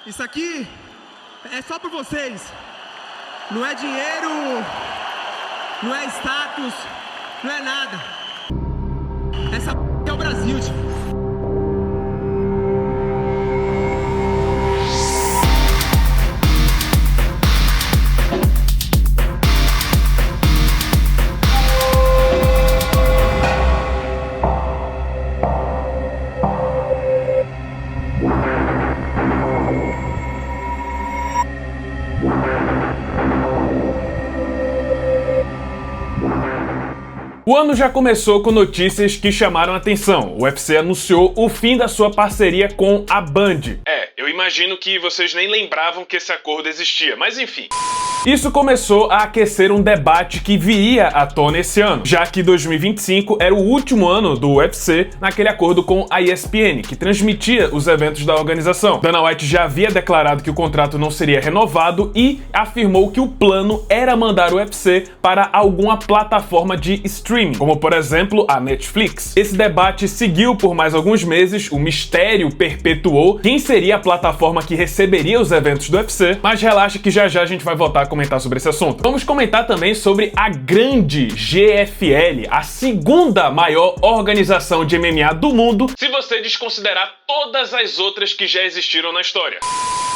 Isso aqui é só por vocês. Não é dinheiro, não é status, não é nada. Essa é o Brasil, tio. O ano já começou com notícias que chamaram a atenção. O UFC anunciou o fim da sua parceria com a Band. Eu imagino que vocês nem lembravam que esse acordo existia, mas enfim. Isso começou a aquecer um debate que viria à tona esse ano, já que 2025 era o último ano do UFC naquele acordo com a ESPN, que transmitia os eventos da organização. Dana White já havia declarado que o contrato não seria renovado e afirmou que o plano era mandar o UFC para alguma plataforma de streaming, como por exemplo a Netflix. Esse debate seguiu por mais alguns meses, o mistério perpetuou quem seria a plataforma que receberia os eventos do UFC, mas relaxa que já já a gente vai voltar a comentar sobre esse assunto. Vamos comentar também sobre a grande GFL, a segunda maior organização de MMA do mundo, se você desconsiderar todas as outras que já existiram na história.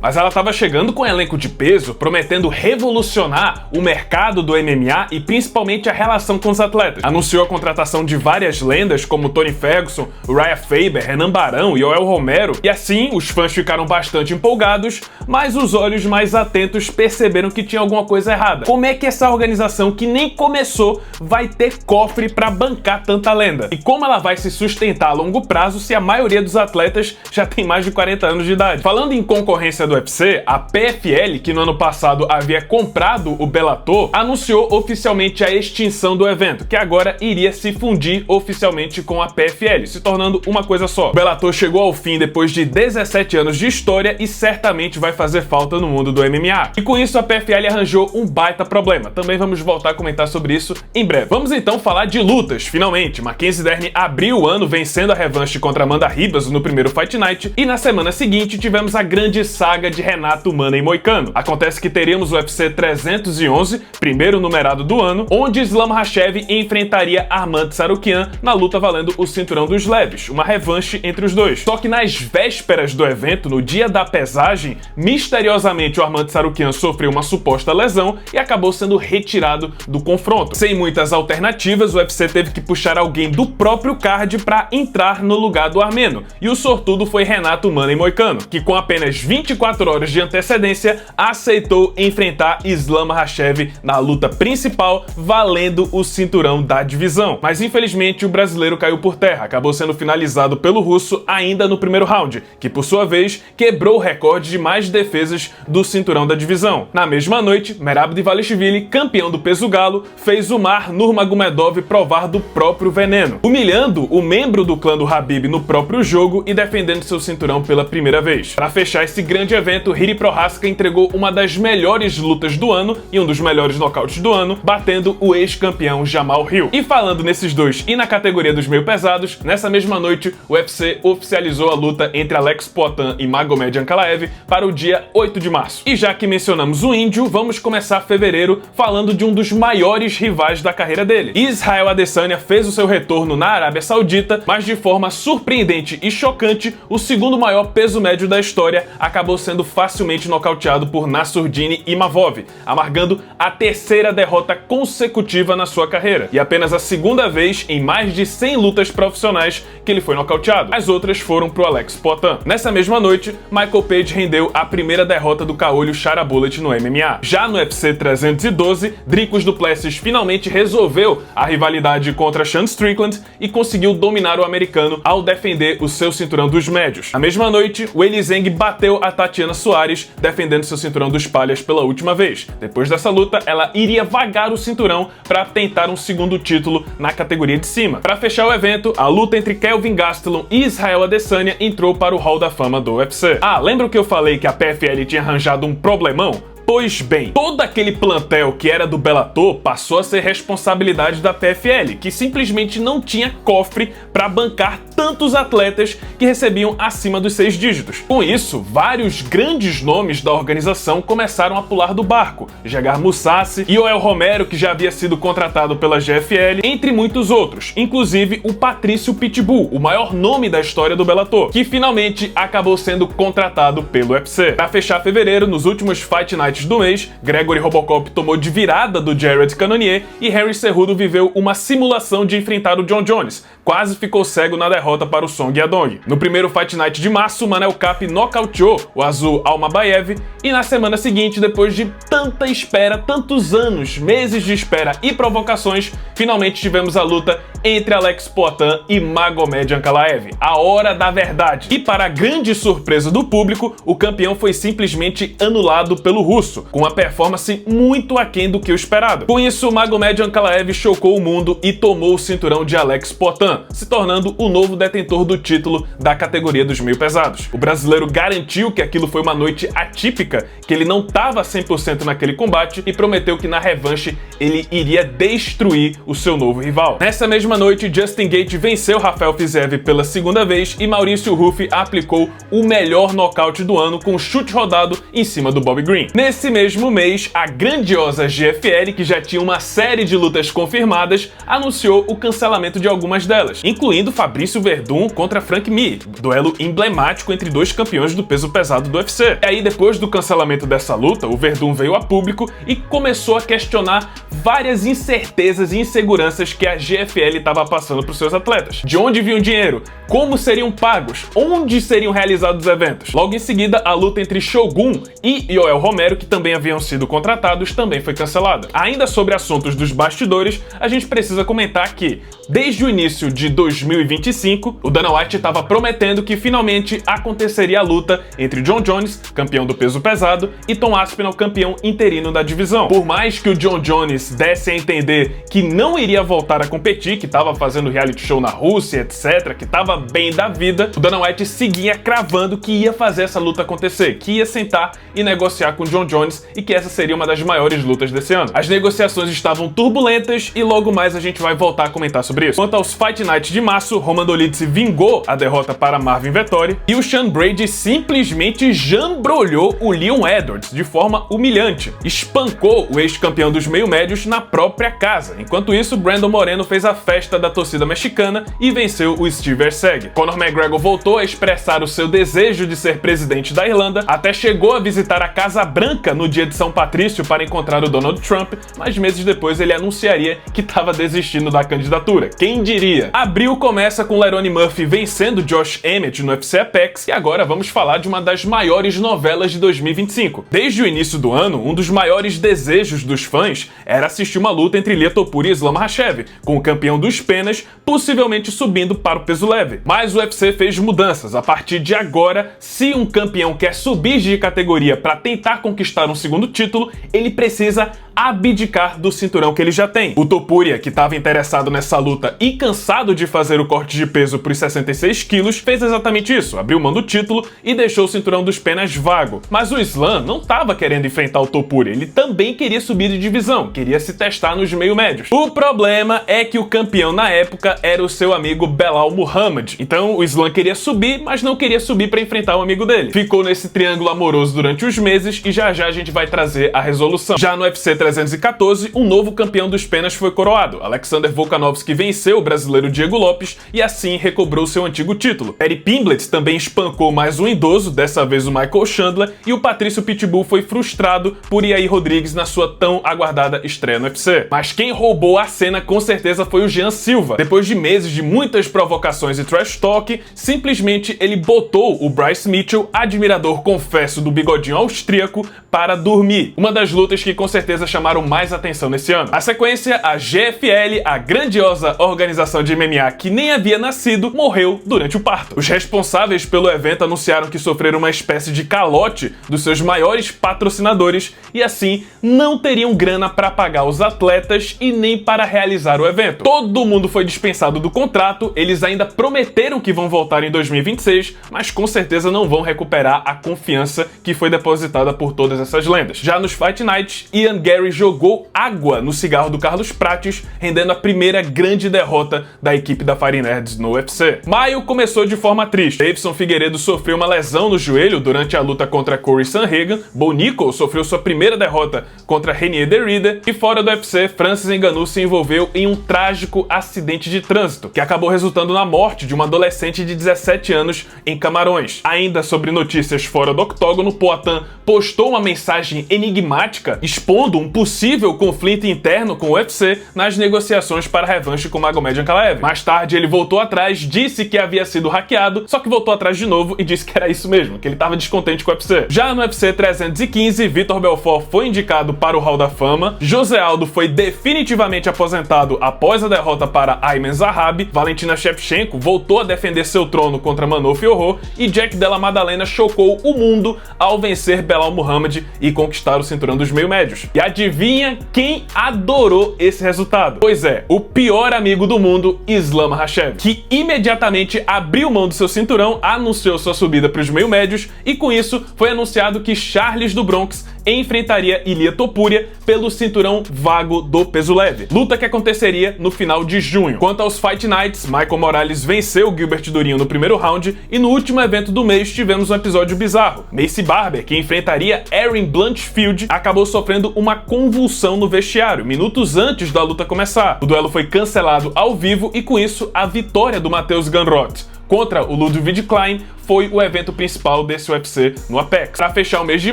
Mas ela estava chegando com um elenco de peso, prometendo revolucionar o mercado do MMA e principalmente a relação com os atletas. Anunciou a contratação de várias lendas como Tony Ferguson, Urijah Faber, Renan Barão e Yoel Romero, e assim os fãs ficaram bastante empolgados, mas os olhos mais atentos perceberam que tinha alguma coisa errada. Como é que essa organização que nem começou vai ter cofre para bancar tanta lenda? E como ela vai se sustentar a longo prazo se a maioria dos atletas já tem mais de 40 anos de idade? Falando em concorrência do UFC, a PFL, que no ano passado havia comprado o Bellator, anunciou oficialmente a extinção do evento, que agora iria se fundir oficialmente com a PFL, se tornando uma coisa só. O Bellator chegou ao fim depois de 17 anos de história e certamente vai fazer falta no mundo do MMA. E com isso a PFL arranjou um baita problema. Também vamos voltar a comentar sobre isso em breve. Vamos então falar de lutas, finalmente. Mackenzie Dern abriu o ano vencendo a revanche contra Amanda Ribas no primeiro Fight Night e na semana seguinte tivemos a grande saga de Renato Money Moicano. Acontece que teríamos o UFC 311, primeiro numerado do ano, onde Islam Makhachev enfrentaria Arman Tsarukyan na luta valendo o cinturão dos leves, uma revanche entre os dois. Só que nas vésperas do evento, no dia da pesagem, misteriosamente o Arman Tsarukyan sofreu uma suposta lesão e acabou sendo retirado do confronto. Sem muitas alternativas, o UFC teve que puxar alguém do próprio card para entrar no lugar do armeno, e o sortudo foi Renato Money Moicano, que com apenas 24 horas de antecedência aceitou enfrentar Islam Makhachev na luta principal, valendo o cinturão da divisão. Mas infelizmente o brasileiro caiu por terra, acabou sendo finalizado pelo russo ainda no primeiro round, que por sua vez quebrou o recorde de mais defesas do cinturão da divisão. Na mesma noite, Merab Dvalishvili, campeão do peso galo, fez Umar Nurmagomedov provar do próprio veneno, humilhando o membro do clã do Khabib no próprio jogo e defendendo seu cinturão pela primeira vez. Para fechar esse grande evento, Jiri Prochazka entregou uma das melhores lutas do ano e um dos melhores nocautes do ano, batendo o ex-campeão Jamal Hill. E falando nesses dois e na categoria dos meio pesados, nessa mesma noite o UFC oficializou a luta entre Alex Poatan e Magomed Ankalaev para o dia 8 de março. E já que mencionamos o índio, vamos começar fevereiro falando de um dos maiores rivais da carreira dele. Israel Adesanya fez o seu retorno na Arábia Saudita, mas de forma surpreendente e chocante, o segundo maior peso médio da história acabou sendo facilmente nocauteado por Nassourdine Imavov, amargando a terceira derrota consecutiva na sua carreira, e apenas a segunda vez em mais de 100 lutas profissionais que ele foi nocauteado. As outras foram pro Alex Poatan. Nessa mesma noite, Michael Page rendeu a primeira derrota do caolho Chara Bullet no MMA. Já no UFC 312, Dricus du Plessis finalmente resolveu a rivalidade contra Sean Strickland e conseguiu dominar o americano ao defender o seu cinturão dos médios. Na mesma noite, Weili Zhang bateu a Tatiana Suarez, defendendo seu cinturão dos palhas pela última vez. Depois dessa luta, ela iria vagar o cinturão para tentar um segundo título na categoria de cima. Para fechar o evento, a luta entre Kelvin Gastelum e Israel Adesanya entrou para o Hall da Fama do UFC. Lembra que eu falei que a PFL tinha arranjado um problemão? Pois bem, todo aquele plantel que era do Bellator passou a ser responsabilidade da PFL, que simplesmente não tinha cofre para bancar tantos atletas que recebiam acima dos 6 dígitos. Com isso, vários grandes nomes da organização começaram a pular do barco. Jagar Mousasi, Yoel Romero, que já havia sido contratado pela GFL, entre muitos outros, inclusive o Patrício Pitbull, o maior nome da história do Bellator, que finalmente acabou sendo contratado pelo UFC. Para fechar fevereiro, nos últimos Fight Nights do mês, Gregory Robocop tomou de virada do Jared Cannonier e Henry Cejudo viveu uma simulação de enfrentar o John Jones. Quase ficou cego na derrota para o Song Yadong. No primeiro Fight Night de março, Manel Kape nocauteou o azul Almabayev e na semana seguinte, depois de tanta espera, tantos anos, meses de espera e provocações, finalmente tivemos a luta entre Alex Poatan e Magomed Ankalaev. A hora da verdade. E para a grande surpresa do público, o campeão foi simplesmente anulado pelo russo, com uma performance muito aquém do que o esperado. Com isso, Magomed Ankalaev chocou o mundo e tomou o cinturão de Alex Poatan, se tornando o novo detentor do título da categoria dos meio pesados. O brasileiro garantiu que aquilo foi uma noite atípica, que ele não estava 100% naquele combate e prometeu que na revanche ele iria destruir o seu novo rival. Nessa mesma noite, Justin Gaethje venceu Rafael Fiziev pela segunda vez e Maurício Rufi aplicou o melhor nocaute do ano com um chute rodado em cima do Bobby Green. Nesse mesmo mês, a grandiosa GFL, que já tinha uma série de lutas confirmadas, anunciou o cancelamento de algumas delas, incluindo Fabrício Werdum contra Frank Mir, duelo emblemático entre dois campeões do peso pesado do UFC. E aí, depois do cancelamento dessa luta, o Werdum veio a público e começou a questionar várias incertezas e inseguranças que a GFL estava passando para os seus atletas. De onde vinha o dinheiro? Como seriam pagos? Onde seriam realizados os eventos? Logo em seguida, a luta entre Shogun e Yoel Romero, que também haviam sido contratados, também foi cancelada. Ainda sobre assuntos dos bastidores, a gente precisa comentar que, desde o início de 2025, o Dana White estava prometendo que finalmente aconteceria a luta entre John Jones, campeão do peso pesado, e Tom Aspinall, campeão interino da divisão. Por mais que o John Jones desse a entender que não iria voltar a competir, que estava fazendo reality show na Rússia, etc., que estava bem da vida, o Dana White seguia cravando que ia fazer essa luta acontecer, que ia sentar e negociar com o John Jones e que essa seria uma das maiores lutas desse ano. As negociações estavam turbulentas e logo mais a gente vai voltar a comentar sobre isso. Quanto aos Fight Nights de março, Roman Dolidze vingou a derrota para Marvin Vettori e o Sean Brady simplesmente jambrolhou o Leon Edwards de forma humilhante. Espancou o ex-campeão dos meio-médios na própria casa. Enquanto isso, Brandon Moreno fez a festa da torcida mexicana e venceu o Steve Erceg. Conor McGregor voltou a expressar o seu desejo de ser presidente da Irlanda, até chegou a visitar a Casa Branca no dia de São Patrício para encontrar o Donald Trump, mas meses depois ele anunciaria que estava desistindo da candidatura. Quem diria? Abril começa com Lerone Murphy vencendo Josh Emmett no UFC Apex e agora vamos falar de uma das maiores novelas de 2025. Desde o início do ano, um dos maiores desejos dos fãs era assistir uma luta entre Ilia Topuria e Islam Makhachev, com o campeão dos penas possivelmente subindo para o peso leve. Mas o UFC fez mudanças. A partir de agora, se um campeão quer subir de categoria para tentar conquistar um segundo título, ele precisa abdicar do cinturão que ele já tem. O Topuria, que estava interessado nessa luta e cansado de fazer o corte de peso para os 66 quilos, fez exatamente isso, abriu mão do título e deixou o cinturão dos penas vago. Mas o Islam não estava querendo enfrentar o Topuria, ele também queria subir de divisão, queria se testar nos meio-médios. O problema é que o campeão na época era o seu amigo Belal Muhammad, então o Islam queria subir, mas não queria subir para enfrentar o amigo dele. Ficou nesse triângulo amoroso durante os meses e já já a gente vai trazer a resolução. Já no UFC 314, um novo campeão dos penas foi coroado. Alexander Volkanovski venceu o brasileiro Diego Lopes e assim recobrou seu antigo título. Perry Pimblett também espancou mais um idoso, dessa vez o Michael Chandler, e o Patrício Pitbull foi frustrado por Yair Rodrigues na sua tão aguardada estreia no UFC. Mas quem roubou a cena com certeza foi o Jean Silva. Depois de meses de muitas provocações e trash talk, simplesmente ele botou o Bryce Mitchell, admirador confesso do bigodinho austríaco, para dormir. Uma das lutas que com certeza chamaram mais atenção nesse ano. A sequência, a GFL, a grandiosa organização de MMA que nem havia nascido, morreu durante o parto. Os responsáveis pelo evento anunciaram que sofreram uma espécie de calote dos seus maiores patrocinadores e assim não teriam grana para pagar os atletas e nem para realizar o evento. Todo mundo foi dispensado do contrato, eles ainda prometeram que vão voltar em 2026, mas com certeza não vão recuperar a confiança que foi depositada por todas essas lendas. Já nos Fight Nights, Ian Gary jogou água no cigarro do Carlos Prates, rendendo a primeira grande derrota da equipe da Fighting Nerds no UFC. Maio começou de forma triste. Davidson Figueiredo sofreu uma lesão no joelho durante a luta contra Corey Sanhagen, Bo Nickal sofreu sua primeira derrota contra Renier Derrida e fora do UFC, Francis Ngannou se envolveu em um trágico acidente de trânsito, que acabou resultando na morte de uma adolescente de 17 anos em Camarões. Ainda sobre notícias fora do octógono, Poatan postou uma mensagem enigmática expondo um possível conflito interno com o UFC nas negociações para a revanche com Magomed Ankalaev. Mais tarde ele voltou atrás, disse que havia sido hackeado, só que voltou atrás de novo e disse que era isso mesmo, que ele estava descontente com o UFC. Já no UFC 315, Vitor Belfort foi indicado para o Hall da Fama, José Aldo foi definitivamente aposentado após a derrota para Ayman Zahabi, Valentina Shevchenko voltou a defender seu trono contra Manol Fiorot e Jack Della Maddalena chocou o mundo ao vencer Belal Muhammad e conquistar o cinturão dos meio-médios. E adivinha quem adorou esse resultado? Pois é, o pior amigo do mundo, Islam Makhachev, que imediatamente abriu mão do seu cinturão, anunciou sua subida para os meio-médios e com isso foi anunciado que Charles do Bronx enfrentaria Ilia Topuria pelo cinturão vago do peso leve, luta que aconteceria no final de junho. Quanto aos Fight Nights, Michael Morales venceu Gilbert Durinho no primeiro round e no último evento do mês tivemos um episódio bizarro. Macy Barber, que enfrentaria Erin Blanchfield, acabou sofrendo uma convulsão no vestiário, minutos antes da luta começar. O duelo foi cancelado ao vivo e com isso a vitória do Matheus Gamrot contra o Ludwig Klein foi o evento principal desse UFC no Apex. Para fechar o mês de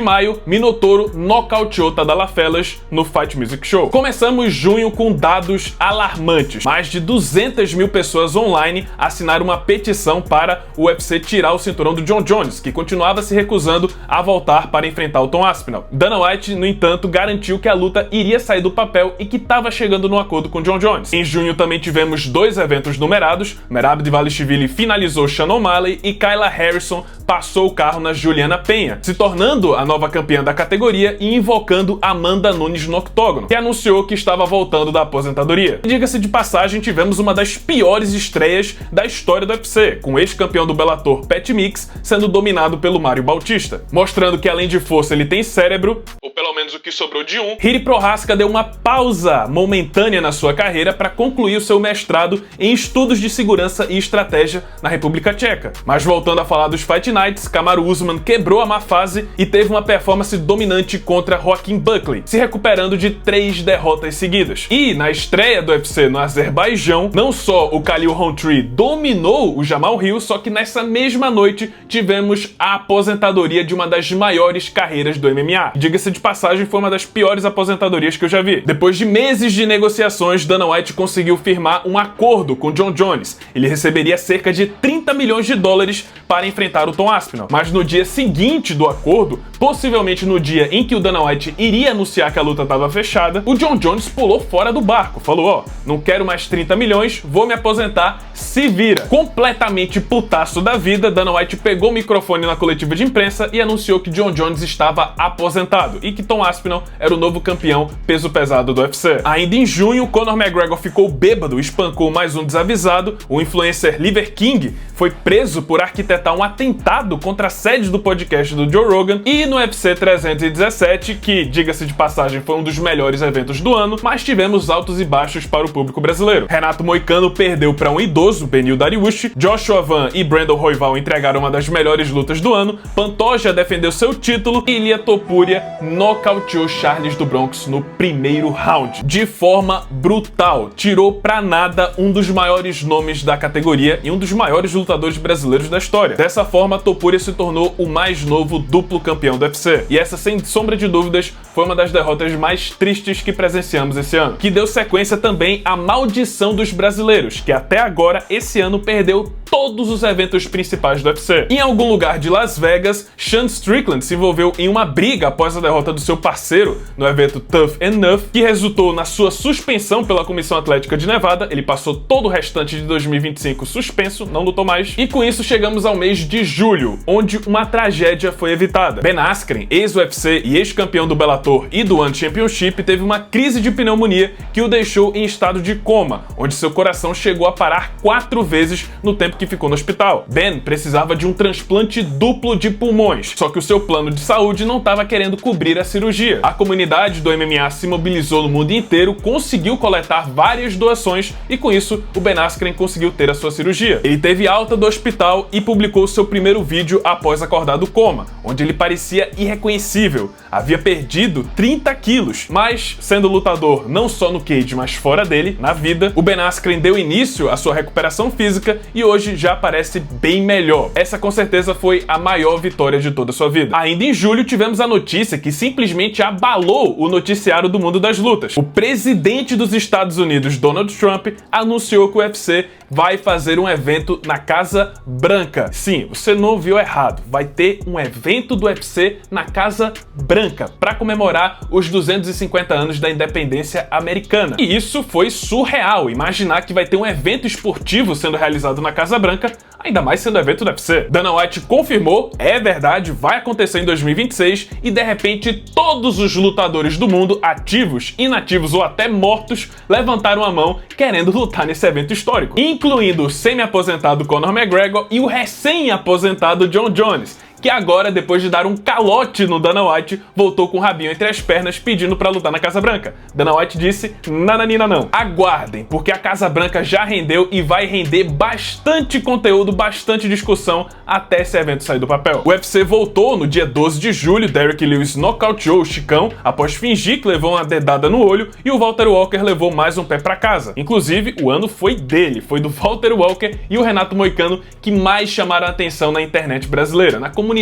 maio, Minotauro nocauteou Tadala Fellas no Fight Music Show. Começamos junho com dados alarmantes. Mais de 200 mil pessoas online assinaram uma petição para o UFC tirar o cinturão do John Jones, que continuava se recusando a voltar para enfrentar o Tom Aspinall. Dana White, no entanto, garantiu que a luta iria sair do papel e que estava chegando num acordo com John Jones. Em junho também tivemos dois eventos numerados. Merab Dvalishvili finalizou Sean O'Malley e Kayla Harrison passou o carro na Juliana Penha, se tornando a nova campeã da categoria e invocando Amanda Nunes no octógono, que anunciou que estava voltando da aposentadoria. E diga-se de passagem, tivemos uma das piores estreias da história do UFC, com o ex-campeão do Bellator Pat Mix sendo dominado pelo Mário Bautista, mostrando que além de força ele tem cérebro, ou pelo menos o que sobrou de um. Jiri Prochazka deu uma pausa momentânea na sua carreira para concluir o seu mestrado em estudos de segurança e estratégia na República Tcheca. Mas voltando a falar dos Fight Nights, Kamaru Usman quebrou a má fase e teve uma performance dominante contra Joaquin Buckley, se recuperando de 3 derrotas seguidas. E na estreia do UFC no Azerbaijão, não só o Khalil Rountree dominou o Jamal Hill, só que nessa mesma noite tivemos a aposentadoria de uma das maiores carreiras do MMA. Diga-se de passagem, foi uma das piores aposentadorias que eu já vi. Depois de meses de negociações, Dana White conseguiu firmar um acordo com John Jones. Ele receberia cerca de 30 milhões de dólares para enfrentar o Tom Aspinall. Mas no dia seguinte do acordo, possivelmente no dia em que o Dana White iria anunciar que a luta estava fechada, o John Jones pulou fora do barco. Falou, ó, não quero mais 30 milhões, vou me aposentar, se vira. Completamente putaço da vida, Dana White pegou o microfone na coletiva de imprensa e anunciou que John Jones estava aposentado e que Tom Aspinall era o novo campeão peso pesado do UFC. Ainda em junho, Conor McGregor ficou bêbado e espancou mais um desavisado. O influencer Liver King foi preso por arquitetar um atentado contra a sede do podcast do Joe Rogan. E no UFC 317, que, diga-se de passagem, foi um dos melhores eventos do ano, mas tivemos altos e baixos para o público brasileiro. Renato Moicano perdeu para um idoso, Beneil Dariush, Joshua Van e Brandon Royval entregaram uma das melhores lutas do ano, Pantoja defendeu seu título e Ilia Topuria nocauteou Charles do Bronx no primeiro round, de forma brutal. Tirou pra nada um dos maiores nomes da categoria e um dos maiores lutadores brasileiros da história. Dessa forma, Topuria se tornou o mais novo duplo campeão do UFC. E essa, sem sombra de dúvidas, foi uma das derrotas mais tristes que presenciamos esse ano, que deu sequência também à maldição dos brasileiros, que até agora, esse ano, perdeu todos os eventos principais do UFC. Em algum lugar de Las Vegas, Sean Strickland se envolveu em uma briga após a derrota do seu parceiro no evento Tough Enough, que resultou na sua suspensão pela Comissão Atlética de Nevada. Ele passou todo o restante de 2025 suspenso, não lutou mais. E com isso chegamos ao mês de julho, onde uma tragédia foi evitada. Ben Askren, ex-UFC e ex-campeão do Bellator e do One Championship, teve uma crise de pneumonia que o deixou em estado de coma, onde seu coração chegou a parar 4 vezes no tempo que ficou no hospital. Ben precisava de um transplante duplo de pulmões, só que o seu plano de saúde não estava querendo cobrir a cirurgia. A comunidade do MMA se mobilizou no mundo inteiro, conseguiu coletar várias doações e com isso o Ben Askren conseguiu ter a sua cirurgia. Ele teve alta do hospital e publicou seu primeiro vídeo após acordar do coma, onde ele parecia irreconhecível. Havia perdido 30 quilos, mas sendo lutador não só no cage, mas fora dele, na vida, o Ben Askren deu início à sua recuperação física e hoje já parece bem melhor. Essa com certeza foi a maior vitória de toda a sua vida. Ainda em julho tivemos a notícia que simplesmente abalou o noticiário do mundo das lutas. O presidente dos Estados Unidos, Donald Trump, anunciou que o UFC vai fazer um evento na Casa Branca. Sim, você não ouviu errado. Vai ter um evento do UFC na Casa Branca para comemorar os 250 anos da independência americana. E isso foi surreal. Imaginar que vai ter um evento esportivo sendo realizado na Casa Branca, ainda mais sendo evento do UFC. Dana White confirmou, é verdade, vai acontecer em 2026 e de repente todos os lutadores do mundo, ativos, inativos ou até mortos, levantaram a mão querendo lutar nesse evento histórico, incluindo o semi-aposentado Conor McGregor e o recém-aposentado John Jones, que agora, depois de dar um calote no Dana White, voltou com o rabinho entre as pernas pedindo pra lutar na Casa Branca. Dana White disse, nananina não. Aguardem, porque a Casa Branca já rendeu e vai render bastante conteúdo, bastante discussão até esse evento sair do papel. O UFC voltou no dia 12 de julho, Derrick Lewis nocauteou o Chicão após fingir que levou uma dedada no olho e o Walter Walker levou mais um pé pra casa. Inclusive, o ano foi dele, foi do Walter Walker e o Renato Moicano que mais chamaram a atenção na internet brasileira, na comunidade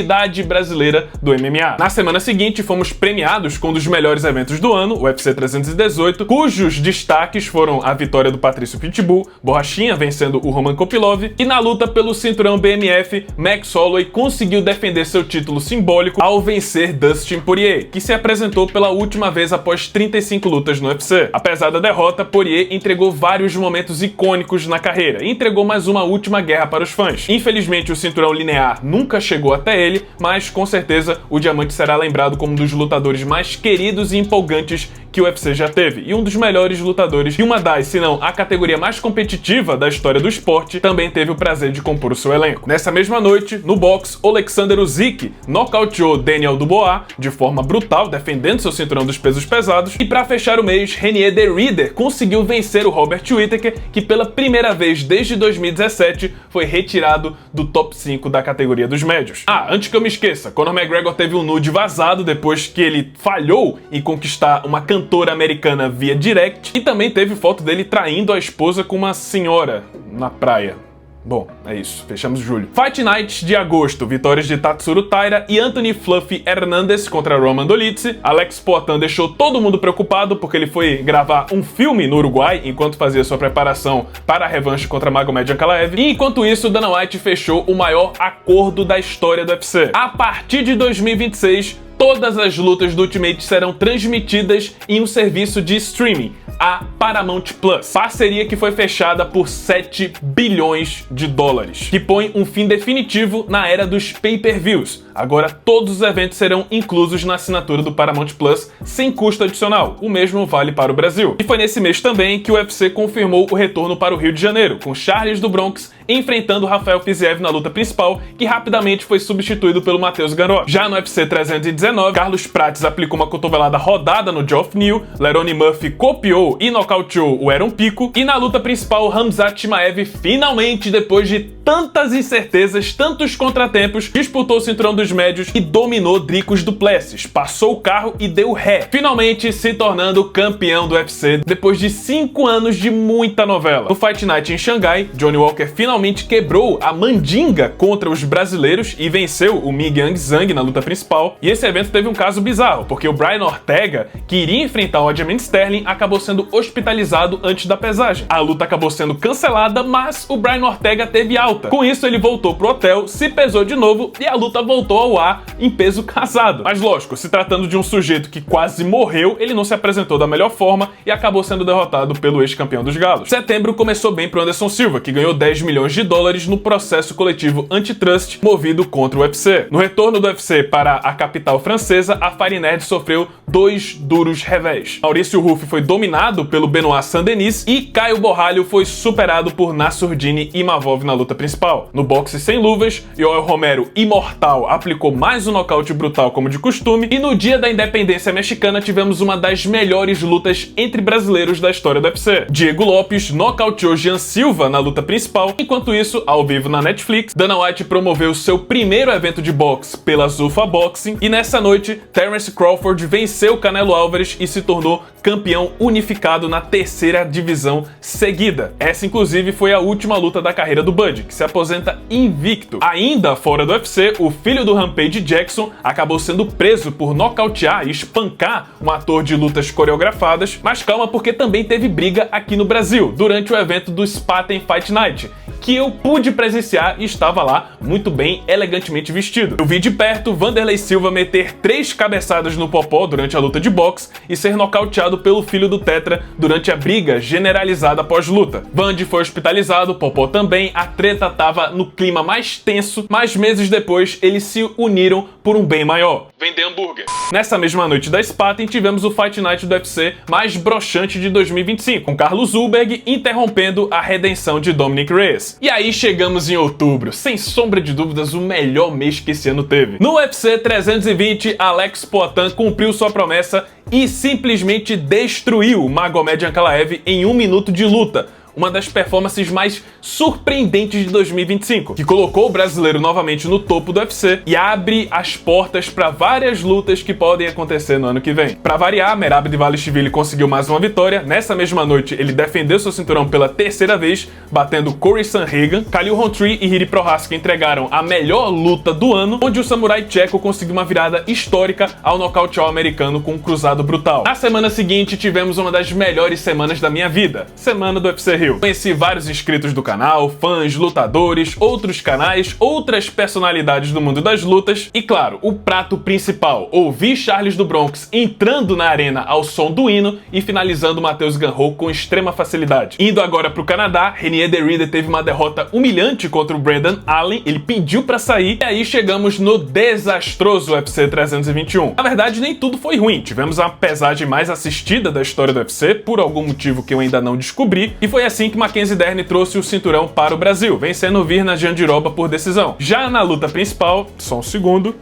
brasileira do MMA. Na semana seguinte, fomos premiados com um dos melhores eventos do ano, o UFC 318, cujos destaques foram a vitória do Patrício Pitbull, Borrachinha vencendo o Roman Kopilov, e na luta pelo cinturão BMF, Max Holloway conseguiu defender seu título simbólico ao vencer Dustin Poirier, que se apresentou pela última vez após 35 lutas no UFC. Apesar da derrota, Poirier entregou vários momentos icônicos na carreira e entregou mais uma última guerra para os fãs. Infelizmente, o cinturão linear nunca chegou até ele, mas com certeza o Diamante será lembrado como um dos lutadores mais queridos e empolgantes que o UFC já teve, e um dos melhores lutadores, e uma das, se não a categoria mais competitiva da história do esporte, também teve o prazer de compor o seu elenco. Nessa mesma noite, no boxe, Alexander Usyk nocauteou Daniel Dubois de forma brutal, defendendo seu cinturão dos pesos pesados, e para fechar o mês, Renier de Ridder conseguiu vencer o Robert Whittaker, que pela primeira vez desde 2017 foi retirado do top 5 da categoria dos médios. Antes que eu me esqueça, Conor McGregor teve um nude vazado depois que ele falhou em conquistar uma cantora americana via direct, e também teve foto dele traindo a esposa com uma senhora na praia. Bom, é isso, fechamos julho. Fight Nights de agosto, vitórias de Tatsuro Taira e Anthony Fluffy Hernandez contra Roman Dolidze. Alex Poatan deixou todo mundo preocupado porque ele foi gravar um filme no Uruguai enquanto fazia sua preparação para a revanche contra Magomed Ankalaev. E enquanto isso, Dana White fechou o maior acordo da história do UFC. A partir de 2026, todas as lutas do Ultimate serão transmitidas em um serviço de streaming, a Paramount Plus. Parceria que foi fechada por 7 bilhões de dólares, que põe um fim definitivo na era dos pay-per-views. Agora todos os eventos serão inclusos na assinatura do Paramount Plus sem custo adicional. O mesmo vale para o Brasil. E foi nesse mês também que o UFC confirmou o retorno para o Rio de Janeiro, com Charles do Bronx enfrentando Rafael Fiziev na luta principal, que rapidamente foi substituído pelo Matheus Gamrot. Já no UFC 319, Carlos Prates aplicou uma cotovelada rodada no Geoff Neal, Lerone Murphy copiou e nocauteou o Aaron Pico, e na luta principal, Khamzat Chimaev finalmente, depois de tantas incertezas, tantos contratempos, disputou o cinturão dos médios e dominou Dricus du Plessis, passou o carro e deu ré, finalmente se tornando campeão do UFC depois de 5 anos de muita novela. No Fight Night em Xangai, Johnny Walker finalmente quebrou a mandinga contra os brasileiros e venceu o Ming Yang Zhang na luta principal. E esse evento teve um caso bizarro, porque o Brian Ortega, que iria enfrentar o Aljamain Sterling, acabou sendo hospitalizado antes da pesagem. A luta acabou sendo cancelada, mas o Brian Ortega teve alta alta. Com isso, ele voltou pro hotel, se pesou de novo e a luta voltou ao ar em peso casado. Mas lógico, se tratando de um sujeito que quase morreu, ele não se apresentou da melhor forma e acabou sendo derrotado pelo ex-campeão dos galos. Setembro começou bem pro Anderson Silva, que ganhou 10 milhões de dólares no processo coletivo antitrust movido contra o UFC. No retorno do UFC para a capital francesa, a Fighting Nerd sofreu 2 duros revés. Maurício Ruffi foi dominado pelo Benoit Saint-Denis e Caio Borralho foi superado por Nassourdine Imavov na luta principal. No boxe sem luvas, Yoel Romero, imortal, aplicou mais um nocaute brutal como de costume, e no dia da independência mexicana tivemos uma das melhores lutas entre brasileiros da história do UFC. Diego Lopes nocauteou Jean Silva na luta principal. Enquanto isso, ao vivo na Netflix, Dana White promoveu seu primeiro evento de boxe pela Zuffa Boxing, e nessa noite, Terence Crawford venceu Canelo Álvares e se tornou campeão unificado na 3ª divisão seguida. Essa, inclusive, foi a última luta da carreira do Bud, que se aposenta invicto. Ainda fora do UFC, o filho do Rampage Jackson acabou sendo preso por nocautear e espancar um ator de lutas coreografadas, mas calma, porque também teve briga aqui no Brasil, durante o evento do Spaten Fight Night, que eu pude presenciar e estava lá, muito bem, elegantemente vestido. Eu vi de perto Vanderlei Silva meter 3 cabeçadas no Popó durante a luta de boxe e ser nocauteado pelo filho do Tetra durante a briga generalizada pós-luta. Vandy foi hospitalizado, Popó também, a treta tava no clima mais tenso, mas meses depois eles se uniram por um bem maior: vender hambúrguer. Nessa mesma noite da Spaten, tivemos o Fight Night do UFC mais broxante de 2025, com Carlos Ulberg interrompendo a redenção de Dominic Reyes. E aí chegamos em outubro, sem sombra de dúvidas o melhor mês que esse ano teve. No UFC 320, Alex Poatan cumpriu sua promessa e simplesmente destruiu Magomed Ankalaev em 1 minuto de luta. Uma das performances mais surpreendentes de 2025, que colocou o brasileiro novamente no topo do UFC e abre as portas para várias lutas que podem acontecer no ano que vem. Para variar, Merab Dvalishvili conseguiu mais uma vitória. Nessa mesma noite, ele defendeu seu cinturão pela 3ª vez, batendo Corey Sandhagen. Khalil Rountree e Jiri Prochazka entregaram a melhor luta do ano, onde o samurai tcheco conseguiu uma virada histórica ao nocautear o americano com um cruzado brutal. Na semana seguinte, tivemos uma das melhores semanas da minha vida, semana do UFC. Conheci vários inscritos do canal, fãs, lutadores, outros canais, outras personalidades do mundo das lutas e, claro, o prato principal: ouvir Charles do Bronx entrando na arena ao som do hino e finalizando Matheus Ganrou com extrema facilidade. Indo agora pro Canadá, Renier de Ridder teve uma derrota humilhante contra o Brandon Allen, ele pediu pra sair, e aí chegamos no desastroso UFC 321. Na verdade, nem tudo foi ruim, tivemos a pesagem mais assistida da história do UFC, por algum motivo que eu ainda não descobri, e foi assim que Mackenzie Dern trouxe o cinturão para o Brasil, vencendo Virna Jandiroba por decisão. Já na luta principal, só um segundo,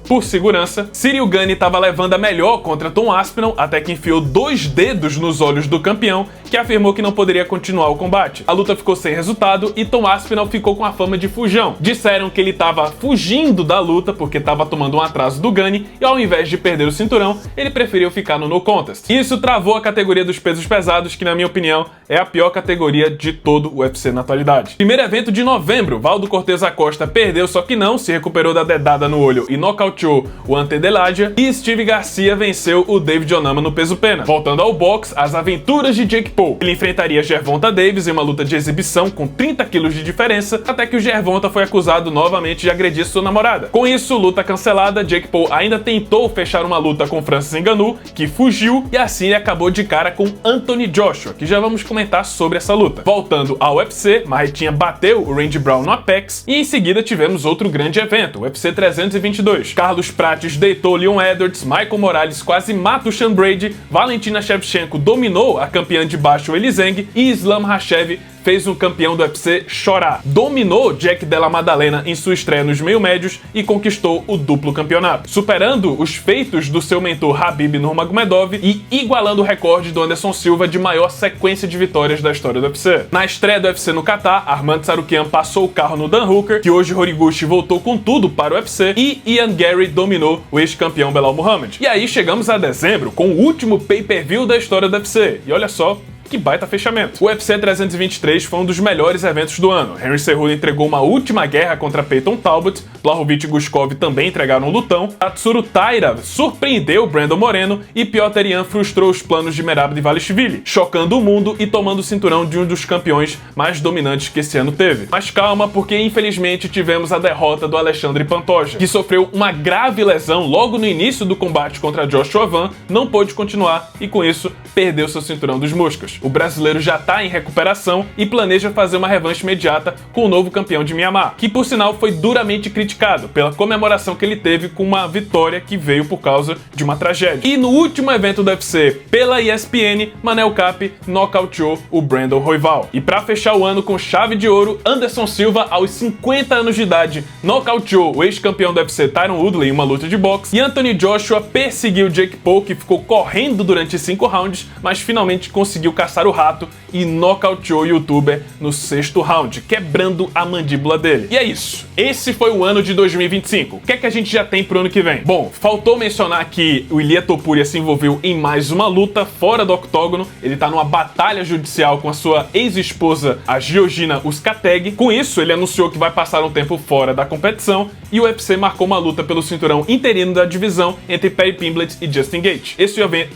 por segurança, Ciryl Gane estava levando a melhor contra Tom Aspinall, até que enfiou 2 dedos nos olhos do campeão, que afirmou que não poderia continuar o combate. A luta ficou sem resultado e Tom Aspinall ficou com a fama de fujão. Disseram que ele estava fugindo da luta porque estava tomando um atraso do Gane e, ao invés de perder o cinturão, ele preferiu ficar no no contest. Isso travou a categoria dos pesos pesados, que na minha opinião é a pior categoria de todo o UFC na atualidade. Primeiro evento de novembro, Valdo Cortez Acosta perdeu, só que não, se recuperou da dedada no olho e nocauteou o Ante Delajia, e Steve Garcia venceu o David Onama no peso pena. Voltando ao boxe, as aventuras de Jake Paul. Ele enfrentaria Gervonta Davis em uma luta de exibição com 30 quilos de diferença, até que o Gervonta foi acusado novamente de agredir sua namorada. Com isso, luta cancelada, Jake Paul ainda tentou fechar uma luta com Francis Ngannou, que fugiu, e assim ele acabou de cara com Anthony Joshua, que já vamos comentar sobre essa luta. Voltando ao UFC, Marretinha bateu o Randy Brown no Apex, e em seguida tivemos outro grande evento, o UFC 322. Carlos Prates deitou Leon Edwards, Michael Morales quase mata o Sean Brady, Valentina Shevchenko dominou a campeã de baixo Weili Zhang e Islam Makhachev fez um campeão do UFC chorar. Dominou Jack Della Maddalena em sua estreia nos meio-médios e conquistou o duplo campeonato, superando os feitos do seu mentor Khabib Nurmagomedov e igualando o recorde do Anderson Silva de maior sequência de vitórias da história do UFC. Na estreia do UFC no Catar, Armand Tsarukyan passou o carro no Dan Hooker, que hoje Horiguchi voltou com tudo para o UFC, e Ian Gary dominou o ex-campeão Belal Muhammad. E aí chegamos a dezembro, com o último pay-per-view da história do UFC. E olha só Que baita fechamento. O UFC 323 foi um dos melhores eventos do ano. Henry Cejudo entregou uma última guerra contra Peyton Talbot, Blachowicz e Guskov também entregaram um lutão, Tatsuro Taira surpreendeu Brandon Moreno e Petr Yan frustrou os planos de Merab Dvalishvili, chocando o mundo e tomando o cinturão de um dos campeões mais dominantes que esse ano teve. Mas calma, porque infelizmente tivemos a derrota do Alexandre Pantoja, que sofreu uma grave lesão logo no início do combate contra Joshua Van, não pôde continuar e com isso perdeu seu cinturão dos moscas. O brasileiro já tá em recuperação e planeja fazer uma revanche imediata com o novo campeão de Myanmar, que por sinal foi duramente criticado pela comemoração que ele teve com uma vitória que veio por causa de uma tragédia. E no último evento do UFC pela ESPN, Manel Kape nocauteou o Brandon Royval. E para fechar o ano com chave de ouro, Anderson Silva, aos 50 anos de idade, nocauteou o ex-campeão do UFC Tyron Woodley em uma luta de boxe, e Anthony Joshua perseguiu Jake Paul, que ficou correndo durante 5 rounds, mas finalmente conseguiu caçar o rato e nocauteou o youtuber no 6º round, quebrando a mandíbula dele. E é isso. Esse foi o ano de 2025. O que é que a gente já tem pro ano que vem? Bom, faltou mencionar que o Ilia Topuria se envolveu em mais uma luta fora do octógono. Ele tá numa batalha judicial com a sua ex-esposa, a Georgina Uskateg. Com isso, ele anunciou que vai passar um tempo fora da competição e o UFC marcou uma luta pelo cinturão interino da divisão entre Paddy Pimblett e Justin Gaethje.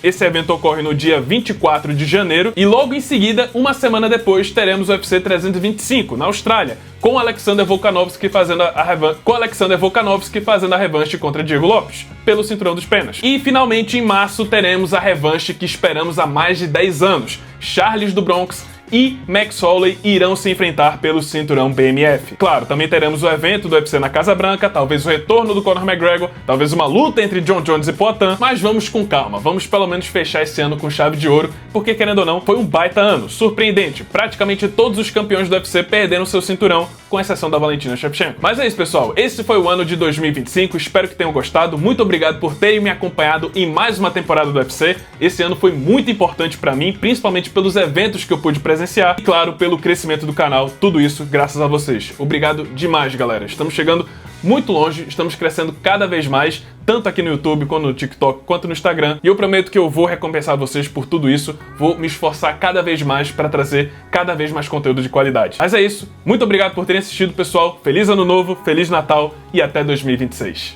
Esse evento ocorre no dia 24 de janeiro e logo em seguida, uma semana depois, teremos o UFC 325 na Austrália, com Alexander Volkanovski fazendo a revanche contra Diego Lopes, pelo cinturão dos penas. E finalmente, em março, teremos a revanche que esperamos há mais de 10 anos. Charles do Bronx e Max Holloway irão se enfrentar pelo cinturão BMF. Claro, também teremos o evento do UFC na Casa Branca, talvez o retorno do Conor McGregor, talvez uma luta entre John Jones e Poatan, mas vamos com calma, vamos pelo menos fechar esse ano com chave de ouro, porque querendo ou não, foi um baita ano, surpreendente. Praticamente todos os campeões do UFC perderam seu cinturão, com exceção da Valentina Shevchenko. Mas é isso, pessoal, esse foi o ano de 2025, espero que tenham gostado, muito obrigado por terem me acompanhado em mais uma temporada do UFC. Esse ano foi muito importante pra mim, principalmente pelos eventos que eu pude presenciar e, claro, pelo crescimento do canal, tudo isso graças a vocês. Obrigado demais, galera. Estamos chegando muito longe, estamos crescendo cada vez mais, tanto aqui no YouTube, quanto no TikTok, quanto no Instagram, e eu prometo que eu vou recompensar vocês por tudo isso, vou me esforçar cada vez mais para trazer cada vez mais conteúdo de qualidade. Mas é isso, muito obrigado por terem assistido, pessoal, feliz ano novo, feliz Natal e até 2026.